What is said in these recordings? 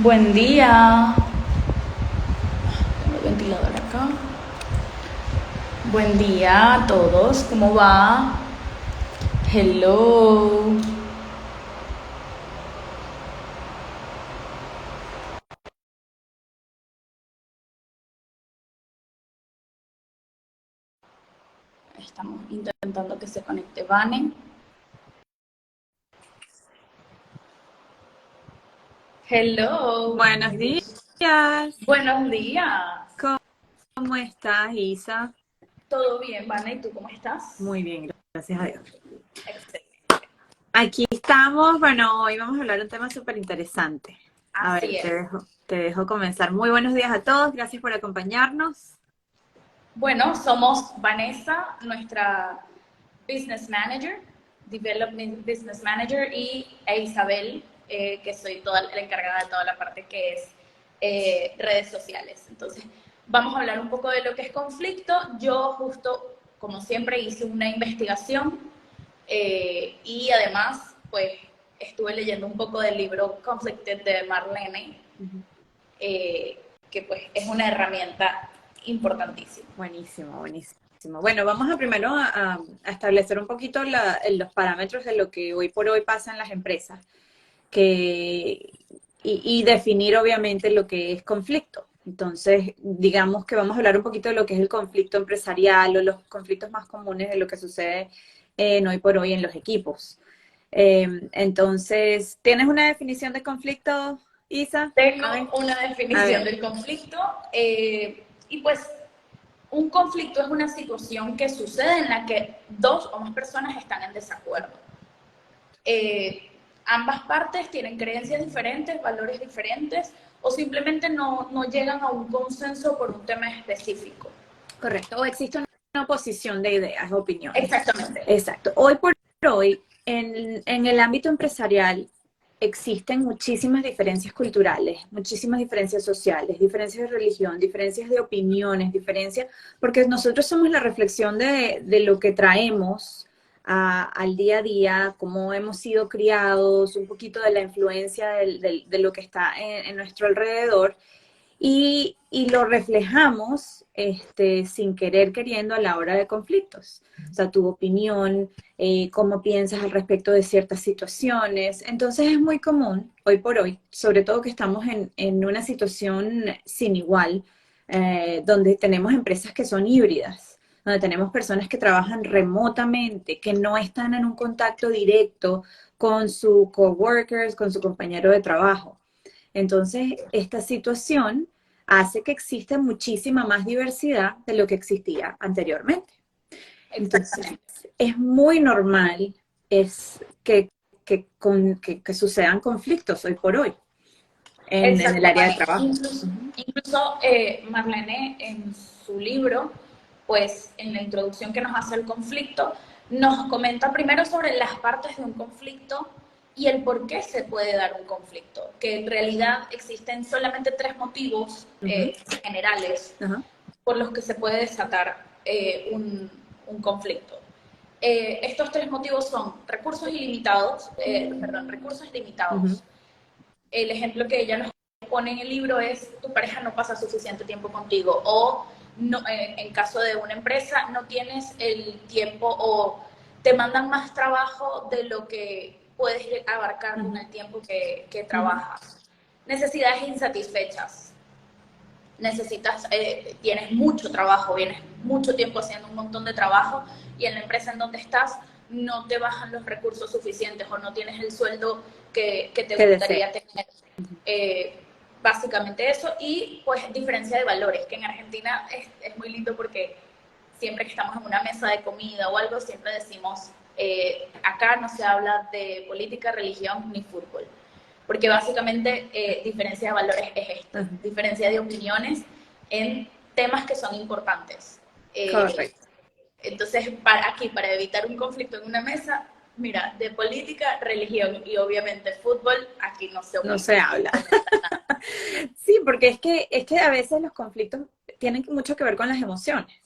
Buen día. Tengo el ventilador acá. Buen día a todos. ¿Cómo va? Hello. Estamos intentando que se conecte Vane. Hello. Buenos días. Buenos días. ¿Cómo estás, Isa? ¿Todo bien, Vane? ¿Y tú cómo estás? Muy bien, gracias a Dios. Excelente. Aquí estamos. Bueno, hoy vamos a hablar de un tema súper interesante. A Así ver, es. te dejo comenzar. Muy buenos días a todos. Gracias por acompañarnos. Bueno, somos Vanessa, nuestra Business Manager, Development Business Manager, e Isabel, que soy la encargada de toda la parte que es redes sociales. Entonces, vamos a hablar un poco de lo que es conflicto. Yo justo, como siempre, hice una investigación y además, pues, estuve leyendo un poco del libro Conflicted de Marlene, eh, que pues es una herramienta importantísima. Buenísimo, buenísimo. Bueno, vamos a primero a establecer un poquito los parámetros de lo que hoy por hoy pasa en las empresas y definir obviamente lo que es conflicto. Entonces, digamos que vamos a hablar un poquito de lo que es el conflicto empresarial o los conflictos más comunes de lo que sucede hoy por hoy en los equipos. Entonces, ¿tienes una definición de conflicto, Isa? Tengo A ver, una a definición ver. del conflicto y pues un conflicto es una situación que sucede en la que dos o más personas están en desacuerdo. Ambas partes tienen creencias diferentes, valores diferentes o simplemente no llegan a un consenso por un tema específico. Correcto. O existe una oposición de ideas, opiniones. Exactamente. Exacto. Hoy por hoy, en el ámbito empresarial, existen muchísimas diferencias culturales, muchísimas diferencias sociales, diferencias de religión, diferencias de opiniones, diferencias, porque nosotros somos la reflexión de lo que traemos al día a día, cómo hemos sido criados, un poquito de la influencia de lo que está en nuestro alrededor y lo reflejamos sin querer queriendo a la hora de conflictos. O sea, tu opinión, cómo piensas al respecto de ciertas situaciones. Entonces es muy común, hoy por hoy, sobre todo que estamos en una situación sin igual, donde tenemos empresas que son híbridas, donde tenemos personas que trabajan remotamente, que no están en un contacto directo con su coworkers, con su compañero de trabajo. Entonces, esta situación hace que exista muchísima más diversidad de lo que existía anteriormente. Entonces, Exactamente. es muy normal es que sucedan conflictos hoy por hoy en el Exacto, área de Vane. trabajo. Incluso Marlene en su libro, pues en la introducción que nos hace el conflicto, nos comenta primero sobre las partes de un conflicto y el por qué se puede dar un conflicto, que en realidad existen solamente tres motivos Ujú. generales Ajá. por los que se puede desatar un conflicto. Estos tres motivos son recursos ilimitados, recursos Ujú. limitados. El ejemplo que ella nos pone en el libro es tu pareja no pasa suficiente tiempo contigo o no, en caso de una empresa no tienes el tiempo o te mandan más trabajo de lo que puedes abarcar con Ujú. el tiempo que Ujú. trabajas. Necesidades insatisfechas. Tienes mucho trabajo, vienes mucho tiempo haciendo un montón de trabajo y en la empresa en donde estás no te bajan los recursos suficientes o no tienes el sueldo que te ¿Qué desea? gustaría tener. Eh, Básicamente eso y pues diferencia de valores, que en Argentina es muy lindo porque siempre que estamos en una mesa de comida o algo, siempre decimos, acá no se habla de política, religión ni fútbol porque básicamente diferencia de valores es esto, Ajá. diferencia de opiniones en temas que son importantes. Correcto. Entonces, para evitar un conflicto en una mesa, mira, de política, religión y obviamente fútbol, aquí no se No opina, se no se habla. comenta nada. Sí, porque es que a veces los conflictos tienen mucho que ver con las emociones.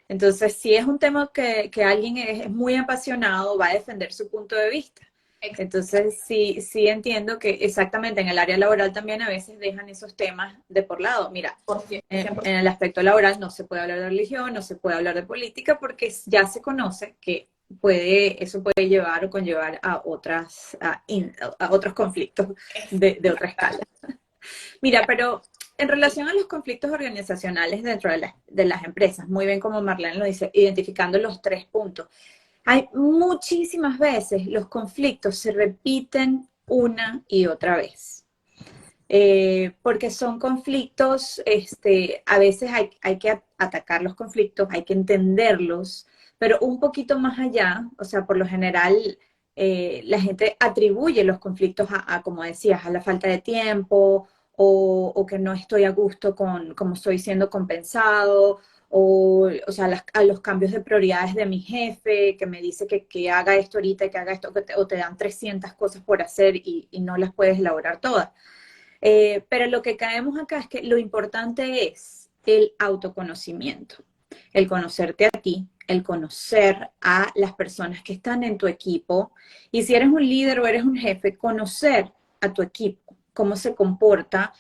Entonces, si es un tema que alguien es muy apasionado, va a defender su punto de vista. Entonces, sí, sí entiendo que exactamente en el área laboral también a veces dejan esos temas de por lado. Mira, por 100%. en el aspecto laboral no se puede hablar de religión, no se puede hablar de política porque ya se conoce que eso puede llevar o conllevar a a otros conflictos de otra escala. Mira, pero en relación a los conflictos organizacionales dentro de las empresas, muy bien como Marlene lo dice, identificando los 3 puntos. Hay muchísimas veces los conflictos se repiten una y otra vez. Porque son conflictos, a veces hay que atacar los conflictos, hay que entenderlos, pero un poquito más allá, o sea, por lo general, la gente atribuye los conflictos como decías, a la falta de tiempo o que no estoy a gusto con cómo estoy siendo compensado, o sea, a los cambios de prioridades de mi jefe, que me dice que haga esto ahorita, que haga esto, o te dan 300 cosas por hacer y no las puedes elaborar todas. Pero lo que caemos acá es que lo importante es el autoconocimiento, el conocerte a ti, el conocer a las personas que están en tu equipo. Y si eres un líder o eres un jefe, conocer a tu equipo, cómo se comporta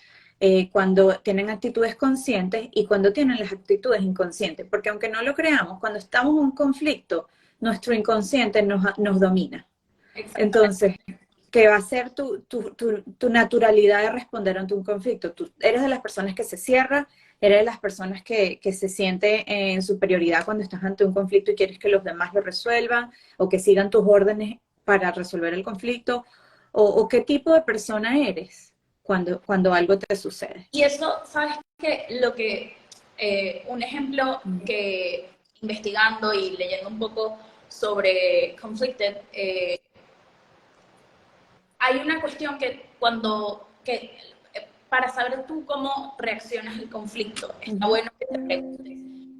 cuando tienen actitudes conscientes y cuando tienen las actitudes inconscientes. Porque aunque no lo creamos, cuando estamos en un conflicto, nuestro inconsciente nos domina. Exactamente. Entonces, que va a ser tu naturalidad de responder ante un conflicto. Tú eres de las personas que se cierra, eres de las personas que se siente en superioridad cuando estás ante un conflicto y quieres que los demás lo resuelvan o que sigan tus órdenes para resolver el conflicto, o qué tipo de persona eres cuando algo te sucede. Y eso, ¿sabes qué? Un ejemplo que investigando y leyendo un poco sobre Conflicted, hay una cuestión para saber tú cómo reaccionas al conflicto, está bueno que te preguntes,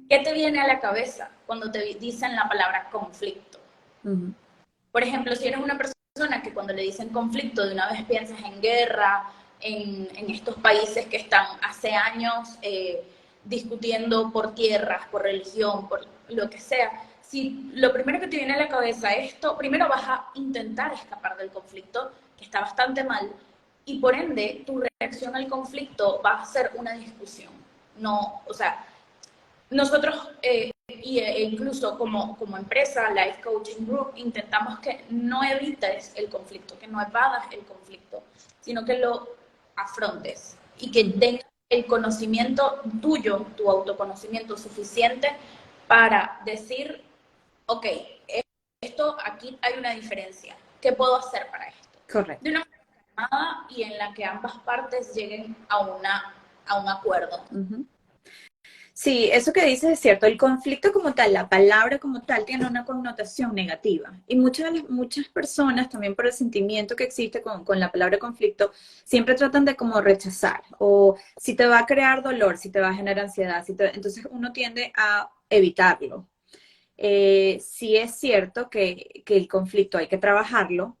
¿qué te viene a la cabeza cuando te dicen la palabra conflicto? Por ejemplo, si eres una persona que cuando le dicen conflicto de una vez piensas en guerra, en estos países que están hace años discutiendo por tierras, por religión, por lo que sea, si lo primero que te viene a la cabeza es esto, primero vas a intentar escapar del conflicto, que está bastante mal, y por ende tu reacción al conflicto va a ser una discusión. No, o sea, nosotros incluso como empresa, Life Coaching Group, intentamos que no evites el conflicto, que no evadas el conflicto, sino que lo afrontes y que tengas el conocimiento tuyo, tu autoconocimiento suficiente para decir, ok, esto aquí hay una diferencia, ¿qué puedo hacer para esto? Correcto. De una manera calmada y en la que ambas partes lleguen a un acuerdo. Sí, eso que dices es cierto. El conflicto como tal, la palabra como tal, tiene una connotación negativa. Y muchas personas, también por el sentimiento que existe con la palabra conflicto, siempre tratan de como rechazar. O si te va a crear dolor, si te va a generar ansiedad, entonces uno tiende a evitarlo. Sí es cierto que el conflicto hay que trabajarlo,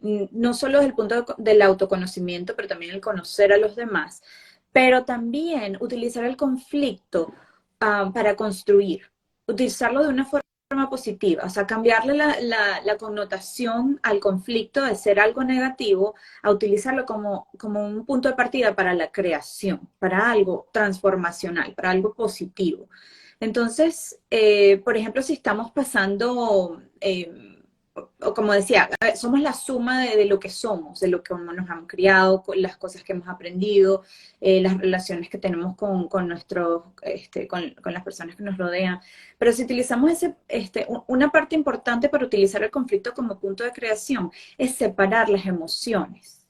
no solo desde el punto del autoconocimiento, pero también el conocer a los demás, pero también utilizar el conflicto para construir, utilizarlo de una forma positiva, o sea, cambiarle la connotación al conflicto de ser algo negativo a utilizarlo como un punto de partida para la creación, para algo transformacional, para algo positivo. Entonces, por ejemplo, si estamos pasando, o como decía, somos la suma de lo que somos, de lo que nos han criado, con las cosas que hemos aprendido, las relaciones que tenemos con las personas que nos rodean. Pero si utilizamos una parte importante para utilizar el conflicto como punto de creación es separar las emociones.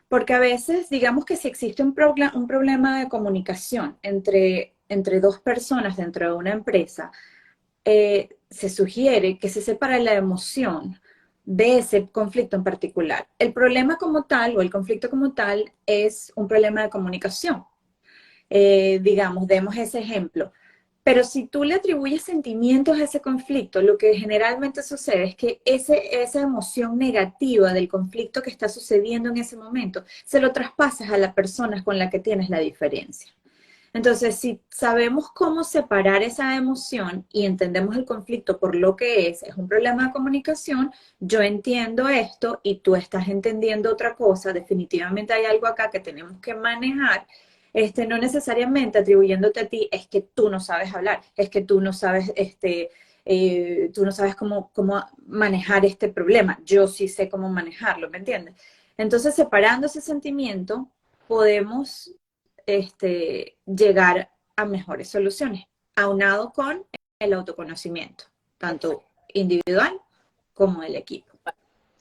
Porque a veces, digamos que si existe un problema de comunicación entre dos personas dentro de una empresa, se sugiere que se separe la emoción de ese conflicto en particular. El problema como tal o el conflicto como tal es un problema de comunicación. Digamos, demos ese ejemplo. Pero si tú le atribuyes sentimientos a ese conflicto, lo que generalmente sucede es que esa emoción negativa del conflicto que está sucediendo en ese momento, se lo traspasas a la persona con la que tienes la diferencia. Entonces, si sabemos cómo separar esa emoción y entendemos el conflicto por lo que es un problema de comunicación, yo entiendo esto y tú estás entendiendo otra cosa, definitivamente hay algo acá que tenemos que manejar, no necesariamente atribuyéndote a ti, es que tú no sabes hablar, es que tú no sabes, tú no sabes cómo manejar este problema, yo sí sé cómo manejarlo, ¿me entiendes? Entonces, separando ese sentimiento, podemos llegar a mejores soluciones, aunado con el autoconocimiento, tanto individual como del equipo.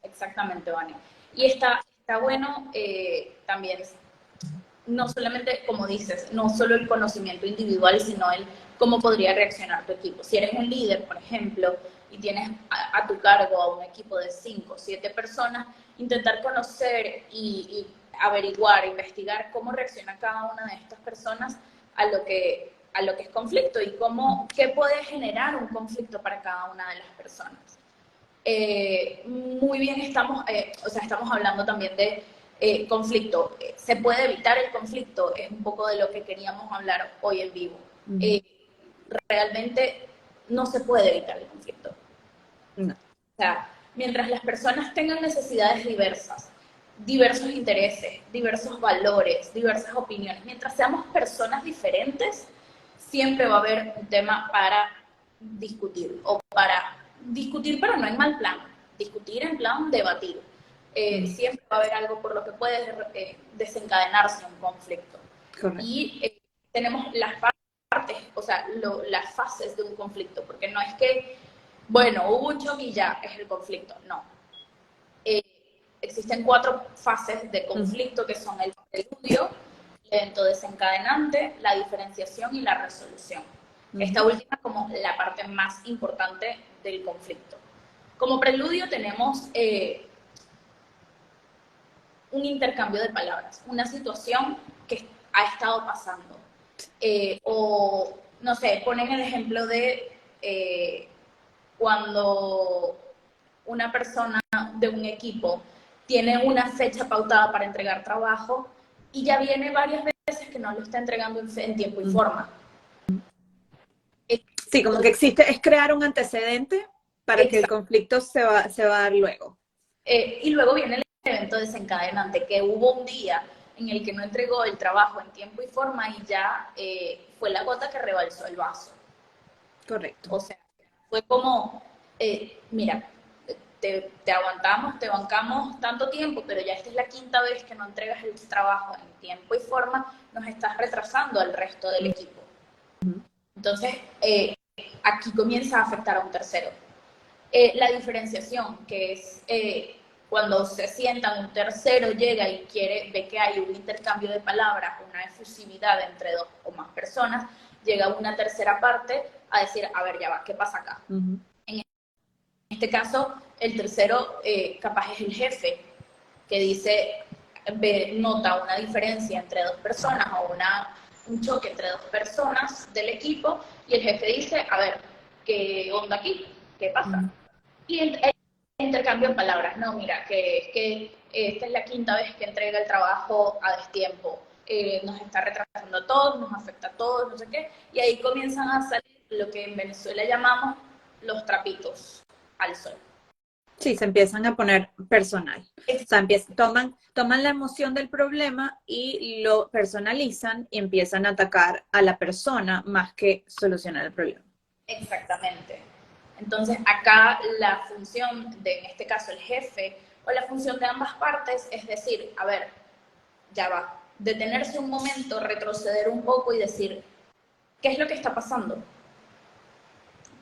Exactamente, Vane. Y está bueno también, no solamente, como dices, no solo el conocimiento individual, sino el cómo podría reaccionar tu equipo. Si eres un líder, por ejemplo, y tienes a tu cargo a un equipo de 5 o 7 personas, intentar conocer y averiguar, investigar cómo reacciona cada una de estas personas a lo que es conflicto y qué puede generar un conflicto para cada una de las personas. Muy bien, estamos hablando también de conflicto. ¿Se puede evitar el conflicto? Es un poco de lo que queríamos hablar hoy en vivo. Realmente no se puede evitar el conflicto. No. O sea, mientras las personas tengan necesidades diversas, diversos intereses, diversos valores, diversas opiniones, mientras seamos personas diferentes, siempre va a haber un tema para discutir, o para discutir, pero no en mal plan, discutir en plan debatir. Siempre va a haber algo por lo que puede desencadenarse un conflicto. Correcto. Y tenemos las partes, o sea, las fases de un conflicto, porque no es que, bueno, hubo un choque y ya es el conflicto, no. Existen 4 fases de conflicto que son el preludio, el evento desencadenante, la diferenciación y la resolución. Esta última como la parte más importante del conflicto. Como preludio tenemos un intercambio de palabras, una situación que ha estado pasando. O, no sé, ponen el ejemplo de cuando una persona de un equipo tiene una fecha pautada para entregar trabajo y ya viene varias veces que no lo está entregando en tiempo y forma. Sí, como que existe, es crear un antecedente para que el conflicto se va a dar luego. Y luego viene el evento desencadenante, que hubo un día en el que no entregó el trabajo en tiempo y forma y ya fue la gota que rebalsó el vaso. Correcto. O sea, fue como, mira, te aguantamos, te bancamos tanto tiempo, pero ya esta es la 5ª vez que no entregas el trabajo en tiempo y forma, nos estás retrasando al resto del equipo. Entonces, aquí comienza a afectar a un tercero. La diferenciación, que es cuando se sientan, un tercero llega y ve que hay un intercambio de palabras, una efusividad entre 2 o más personas, llega una tercera parte a decir, a ver, ya va, ¿qué pasa acá? En este caso, el tercero capaz es el jefe, que dice, nota una diferencia entre 2 personas o un choque entre 2 personas del equipo, y el jefe dice, a ver, ¿qué onda aquí? ¿Qué pasa? Y el intercambio de palabras, no, mira, que esta es la 5ª vez que entrega el trabajo a destiempo, nos está retrasando a todos, nos afecta a todos, no sé qué, y ahí comienzan a salir lo que en Venezuela llamamos los trapitos al sol. Sí, se empiezan a poner personal. O sea, toman la emoción del problema y lo personalizan y empiezan a atacar a la persona más que solucionar el problema. Exactamente. Entonces, acá la función de, en este caso, el jefe, o la función de ambas partes, es decir, a ver, ya va, detenerse un momento, retroceder un poco y decir, ¿qué es lo que está pasando?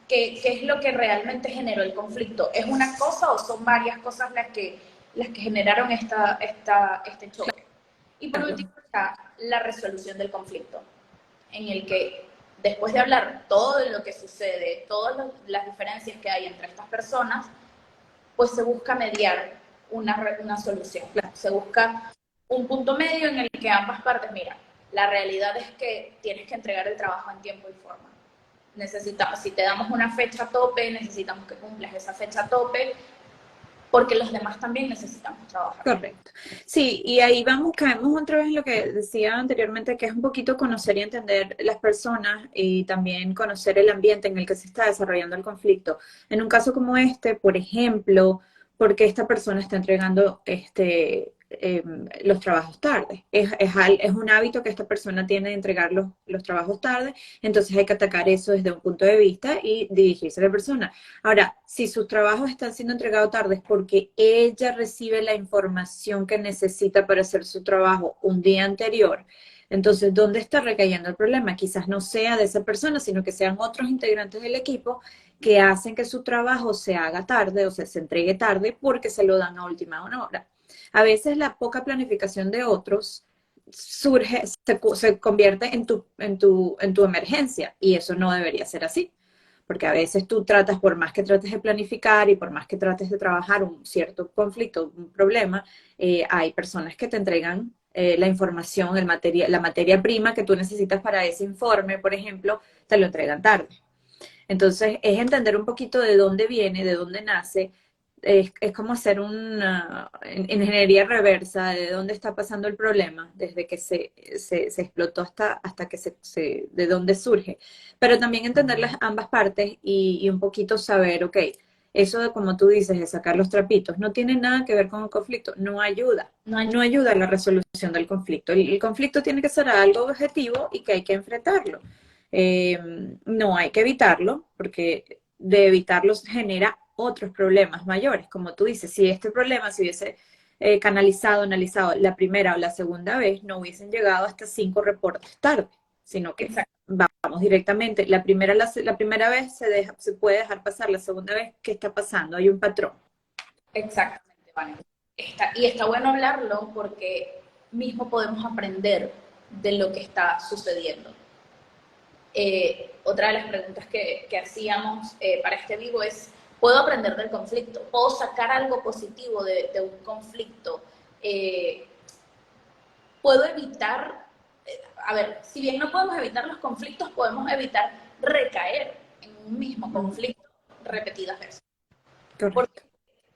¿Qué es lo que realmente generó el conflicto? ¿Es una cosa o son varias cosas las que generaron este choque? Y por último está la resolución del conflicto, en el que después de hablar todo lo que sucede, todas las diferencias que hay entre estas personas, pues se busca mediar una solución. Se busca un punto medio en el que ambas partes, mira, la realidad es que tienes que entregar el trabajo en tiempo y forma. Si te damos una fecha tope, necesitamos que cumplas esa fecha tope, porque los demás también necesitamos trabajar. Correcto. Sí, y ahí vamos, caemos otra vez en lo que decía anteriormente, que es un poquito conocer y entender las personas y también conocer el ambiente en el que se está desarrollando el conflicto. En un caso como este, por ejemplo, ¿por qué esta persona está entregando los trabajos tarde? Es un hábito que esta persona tiene de entregar los trabajos tarde, entonces hay que atacar eso desde un punto de vista y dirigirse a la persona. Ahora, si sus trabajos están siendo entregados tarde es porque ella recibe la información que necesita para hacer su trabajo un día anterior. Entonces, ¿dónde está recayendo el problema? Quizás no sea de esa persona, sino que sean otros integrantes del equipo que hacen que su trabajo se haga tarde o sea, se entregue tarde porque se lo dan a última hora. A veces la poca planificación de otros se convierte en tu emergencia y eso no debería ser así. Porque a veces tú tratas, por más que trates de planificar y por más que trates de trabajar un cierto conflicto, un problema, hay personas que te entregan la información, la materia prima que tú necesitas para ese informe, por ejemplo, te lo entregan tarde. Entonces, es entender un poquito de dónde viene, de dónde nace. Es como hacer una ingeniería reversa de dónde está pasando el problema, desde que se explotó hasta que de dónde surge. Pero también entender las ambas partes y un poquito saber, ok, eso de como tú dices, de sacar los trapitos, no tiene nada que ver con el conflicto, no ayuda. No ayuda a la resolución del conflicto. El conflicto tiene que ser algo objetivo y que hay que enfrentarlo. No hay que evitarlo, porque de evitarlo genera otros problemas mayores. Como tú dices, si este problema se hubiese canalizado, analizado la primera o la segunda vez, no hubiesen llegado hasta 5 reportes tarde, sino que Exacto. vamos directamente. La primera vez se puede dejar pasar, la segunda vez, ¿qué está pasando? Hay un patrón. Exactamente, Vanessa. Y está bueno hablarlo porque mismo podemos aprender de lo que está sucediendo. Otra de las preguntas que hacíamos para este vivo es, ¿puedo aprender del conflicto? ¿Puedo sacar algo positivo de un conflicto? ¿Puedo evitar, a ver, si bien no podemos evitar los conflictos, podemos evitar recaer en un mismo conflicto repetidas veces? Correcto.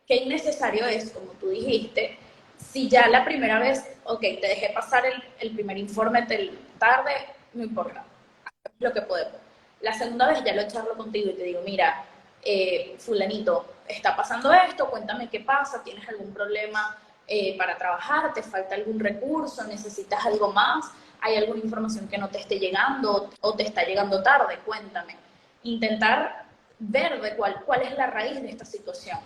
Qué innecesario es, como tú dijiste, si ya la primera vez, ok, te dejé pasar el primer informe tarde, no importa, es lo que podemos. La segunda vez ya lo charlo contigo y te digo, mira, fulanito, está pasando esto, cuéntame qué pasa, tienes algún problema para trabajar, te falta algún recurso, necesitas algo más, hay alguna información que no te esté llegando o te está llegando tarde, cuéntame. Intentar ver cuál es la raíz de esta situación.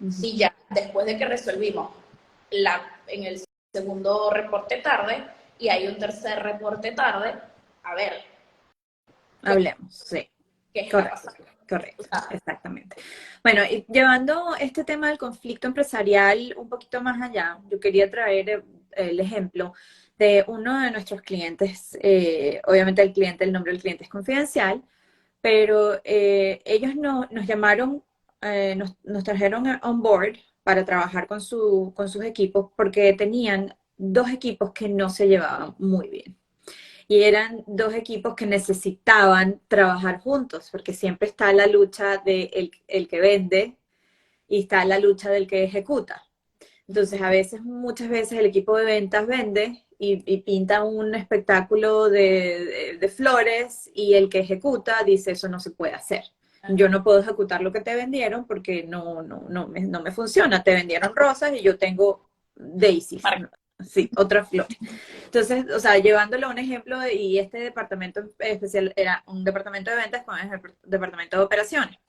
Si ya después de que resolvimos en el segundo reporte tarde y hay un tercer reporte tarde, a ver. Hablemos, sí. ¿Qué está pasando? Correcto, exactamente. Bueno, y llevando este tema del conflicto empresarial un poquito más allá, yo quería traer el ejemplo de uno de nuestros clientes. Obviamente el nombre del cliente es confidencial, pero ellos nos llamaron, nos trajeron on board para trabajar con sus equipos porque tenían 2 equipos que no se llevaban muy bien. Y eran 2 equipos que necesitaban trabajar juntos, porque siempre está la lucha de el que vende y está la lucha del que ejecuta. Entonces, muchas veces el equipo de ventas vende y pinta un espectáculo de flores y el que ejecuta dice, eso no se puede hacer. Yo no puedo ejecutar lo que te vendieron porque no me funciona. Te vendieron rosas y yo tengo daisies. Sí, otra flor. Entonces, o sea, llevándolo a un ejemplo, y este departamento especial era un departamento de ventas con el departamento de operaciones.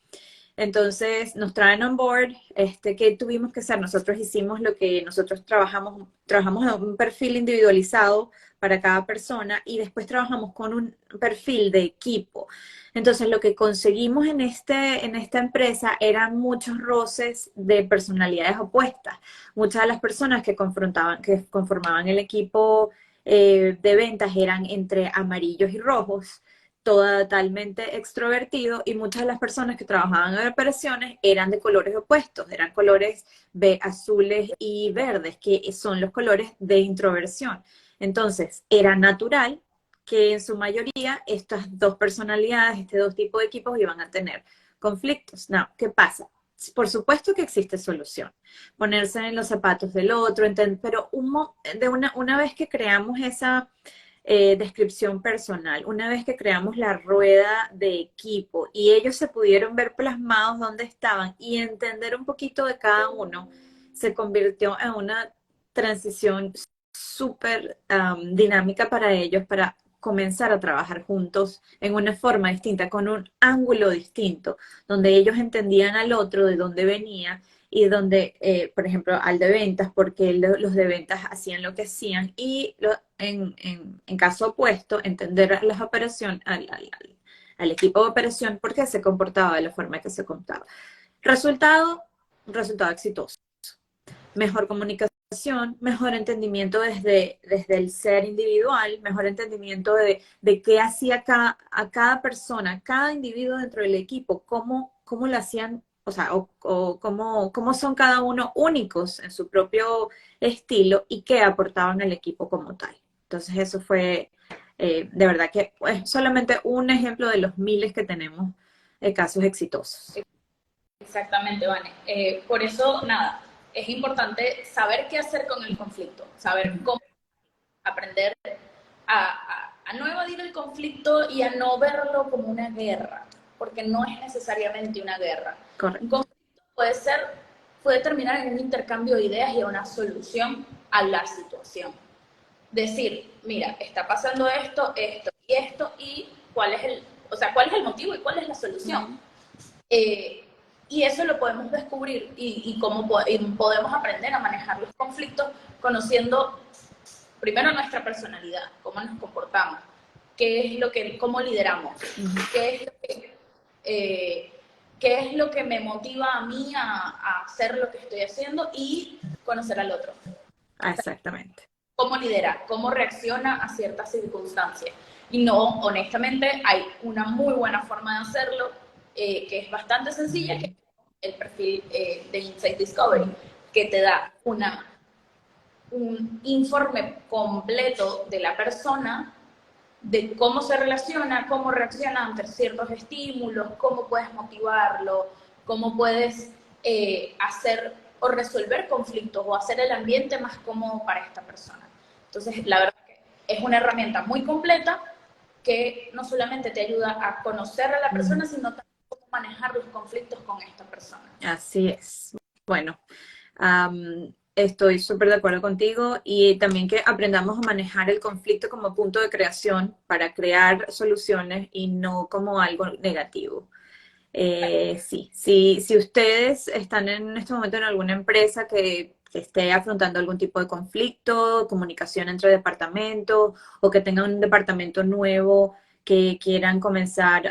Entonces nos traen on board, ¿qué tuvimos que hacer? Nosotros hicimos lo que nosotros trabajamos en un perfil individualizado para cada persona y después trabajamos con un perfil de equipo. Entonces lo que conseguimos en esta empresa eran muchos roces de personalidades opuestas. Muchas de las personas que conformaban el equipo de ventas eran entre amarillos y rojos, totalmente extrovertido, y muchas de las personas que trabajaban en operaciones eran de colores opuestos, eran colores azules y verdes, que son los colores de introversión. Entonces, era natural que en su mayoría estas 2 personalidades, 2 tipos de equipos iban a tener conflictos. No, ¿qué pasa? por supuesto que existe solución. Ponerse en los zapatos del otro, pero una vez que creamos esa descripción personal, una vez que creamos la rueda de equipo y ellos se pudieron ver plasmados dónde estaban y entender un poquito de cada uno, se convirtió en una transición súper dinámica para ellos, para comenzar a trabajar juntos en una forma distinta, con un ángulo distinto, donde ellos entendían al otro de dónde venía y donde, por ejemplo, al de ventas, porque los de ventas hacían lo que hacían y en caso opuesto, entender a las operaciones, al equipo de operación, por qué se comportaba de la forma que se comportaba. Resultado, un resultado exitoso. Mejor comunicación, mejor entendimiento desde el ser individual, mejor entendimiento de qué hacía a cada persona, cada individuo dentro del equipo, cómo lo hacían, o sea, o cómo son cada uno únicos en su propio estilo y qué aportaban al equipo como tal. Entonces eso fue, de verdad que es solamente un ejemplo de los miles que tenemos de casos exitosos. Exactamente, Vane. Por eso, nada, es importante saber qué hacer con el conflicto, saber cómo aprender a no evadir el conflicto y a no verlo como una guerra, porque no es necesariamente una guerra. Correcto. Un conflicto puede terminar en un intercambio de ideas y una solución a la situación. Decir, mira, está pasando esto, esto y esto, y cuál es el motivo y cuál es la solución. Y eso lo podemos descubrir y podemos aprender a manejar los conflictos conociendo primero nuestra personalidad, cómo nos comportamos, cómo lideramos, qué es lo que me motiva a mí a hacer lo que estoy haciendo y conocer al otro. Exactamente. Cómo lidera, cómo reacciona a ciertas circunstancias. Y no, honestamente, hay una muy buena forma de hacerlo, que es bastante sencilla, que es el perfil de Insight Discovery, que te da un informe completo de la persona, de cómo se relaciona, cómo reacciona ante ciertos estímulos, cómo puedes motivarlo, cómo puedes hacer o resolver conflictos o hacer el ambiente más cómodo para esta persona. Entonces, la verdad que es una herramienta muy completa que no solamente te ayuda a conocer a la persona, sino también cómo manejar los conflictos con esta persona. Así es. Bueno, estoy súper de acuerdo contigo y también que aprendamos a manejar el conflicto como punto de creación para crear soluciones y no como algo negativo. Sí, si ustedes están en este momento en alguna empresa que esté afrontando algún tipo de conflicto, comunicación entre departamentos o que tengan un departamento nuevo que quieran comenzar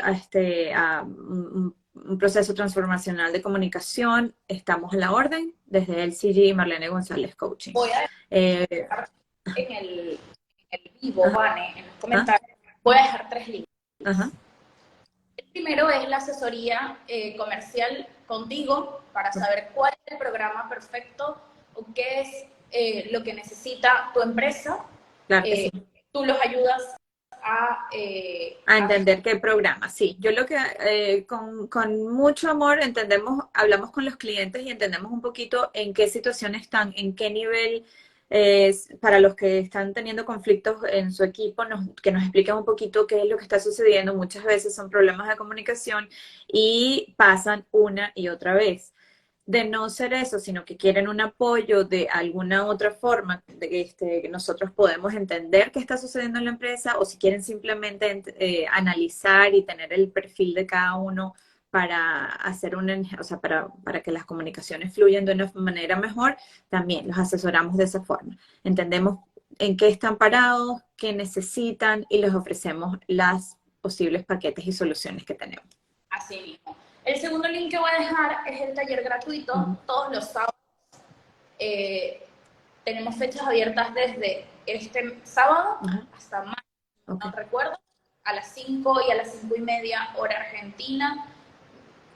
un proceso transformacional de comunicación, estamos a la orden desde el CG y Marlene González Coaching. Voy a dejar en el vivo, Vane, en los comentarios, voy a dejar 3 links. Ajá. El primero es la asesoría comercial contigo para saber cuál es el programa perfecto o qué es lo que necesita tu empresa. Claro que sí. Tú los ayudas a entender qué programa, sí. Yo lo que con mucho amor hablamos con los clientes y entendemos un poquito en qué situación están, en qué nivel, para los que están teniendo conflictos en su equipo, que nos expliquen un poquito qué es lo que está sucediendo. Muchas veces son problemas de comunicación y pasan una y otra vez. De no ser eso, sino que quieren un apoyo de alguna otra forma de que nosotros podemos entender qué está sucediendo en la empresa, o si quieren simplemente analizar y tener el perfil de cada uno para hacer para que las comunicaciones fluyan de una manera mejor, también los asesoramos de esa forma. Entendemos en qué están parados, qué necesitan y les ofrecemos las posibles paquetes y soluciones que tenemos. Así mismo. El segundo link que voy a dejar es el taller gratuito, todos los sábados. Tenemos fechas abiertas desde este sábado hasta mayo, no recuerdo, a las 5 y a las 5:30 hora argentina.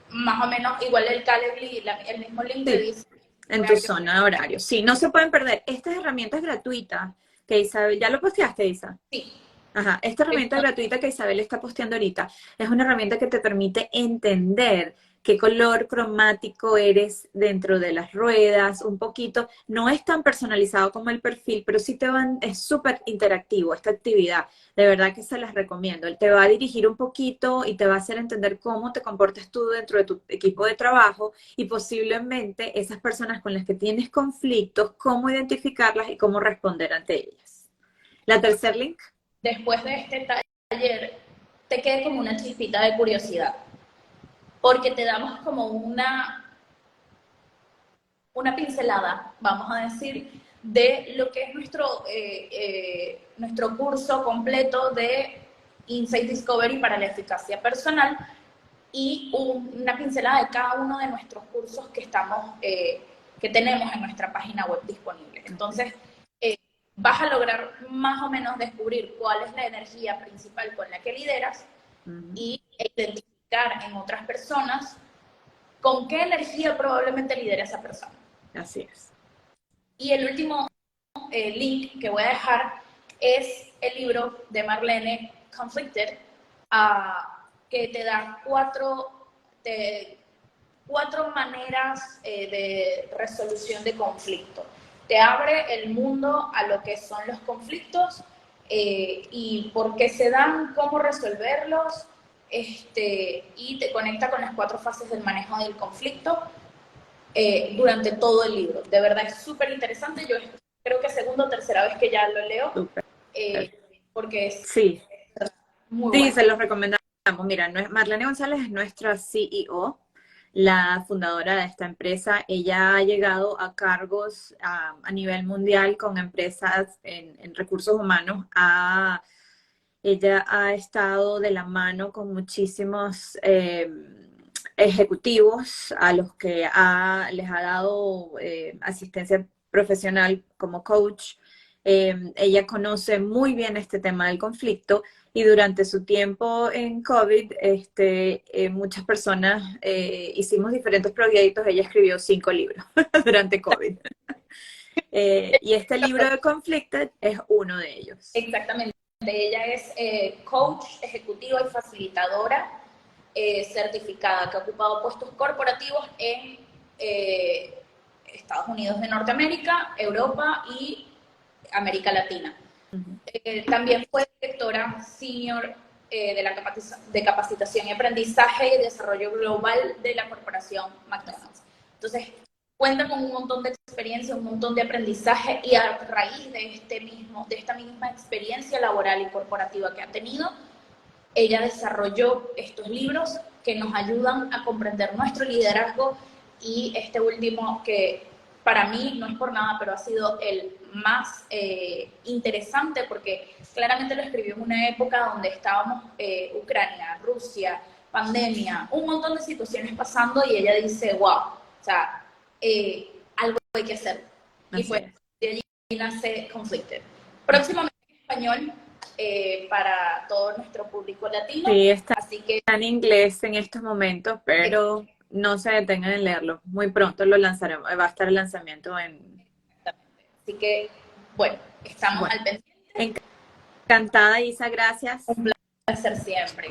Más o menos igual el Calendly, el mismo link te dice. En tu zona de horario. Sí, no se pueden perder. Estas herramientas gratuitas que Isabel, ¿ya lo posteaste, Isa? Sí. Ajá, esta herramienta gratuita que Isabel está posteando ahorita es una herramienta que te permite entender qué color cromático eres dentro de las ruedas, un poquito. No es tan personalizado como el perfil, pero sí es súper interactivo esta actividad. De verdad que se las recomiendo. Él te va a dirigir un poquito y te va a hacer entender cómo te comportas tú dentro de tu equipo de trabajo y posiblemente esas personas con las que tienes conflictos, cómo identificarlas y cómo responder ante ellas. La tercer link. Después de este taller, te quede como una chispita de curiosidad, porque te damos como una pincelada, vamos a decir, de lo que es nuestro curso completo de Insight Discovery para la eficacia personal y una pincelada de cada uno de nuestros cursos que tenemos en nuestra página web disponible. Entonces, vas a lograr más o menos descubrir cuál es la energía principal con la que lideras y identificar en otras personas con qué energía probablemente lidera esa persona. Así es. Y el último link que voy a dejar es el libro de Marlene Conflicted, que te da cuatro maneras de resolución de conflicto. Te abre el mundo a lo que son los conflictos y por qué se dan, cómo resolverlos, y te conecta con las 4 fases del manejo del conflicto durante todo el libro. De verdad es súper interesante. Yo creo que segunda o tercera vez que ya lo leo, porque es sí. muy sí, bueno. Se los recomendamos. Mira, Marlene González es nuestra CEO, la fundadora de esta empresa. Ella ha llegado a cargos a nivel mundial con empresas en recursos humanos. Ella ha estado de la mano con muchísimos ejecutivos a los que les ha dado asistencia profesional como coach. Ella conoce muy bien este tema del conflicto y durante su tiempo en COVID, muchas personas hicimos diferentes proyectos. Ella escribió 5 libros durante COVID. Y este libro de Conflicted es uno de ellos. Exactamente. Ella es coach ejecutiva y facilitadora certificada, que ha ocupado puestos corporativos en Estados Unidos de Norteamérica, Europa y América Latina. También fue directora senior de capacitación y aprendizaje y desarrollo global de la corporación McDonald's. Entonces, cuenta con un montón de experiencia, un montón de aprendizaje y a raíz de esta misma experiencia laboral y corporativa que ha tenido, ella desarrolló estos libros que nos ayudan a comprender nuestro liderazgo y este último que para mí no es por nada, pero ha sido el más interesante porque claramente lo escribió en una época donde estábamos Ucrania, Rusia, pandemia, un montón de situaciones pasando y ella dice, wow, o sea, algo hay que hacer. Y pues de allí nace Conflicted. Próximamente en español para todo nuestro público latino. Sí, está así que en inglés en estos momentos, pero no se detengan en leerlo. Muy pronto lo lanzaremos, va a estar el lanzamiento en... Así que, bueno, estamos al pendiente. Encantada, Isa, gracias. Un placer siempre.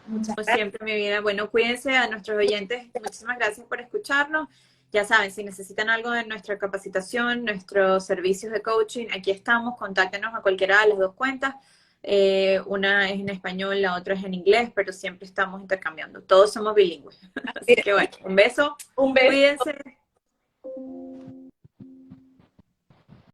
Muchas gracias. Siempre, mi vida. Bueno, cuídense a nuestros oyentes. Muchísimas gracias por escucharnos. Ya saben, si necesitan algo de nuestra capacitación, nuestros servicios de coaching, aquí estamos. Contáctenos a cualquiera de las 2 cuentas. Una es en español, la otra es en inglés, pero siempre estamos intercambiando. Todos somos bilingües. Así que bueno, un beso. Un beso. Cuídense.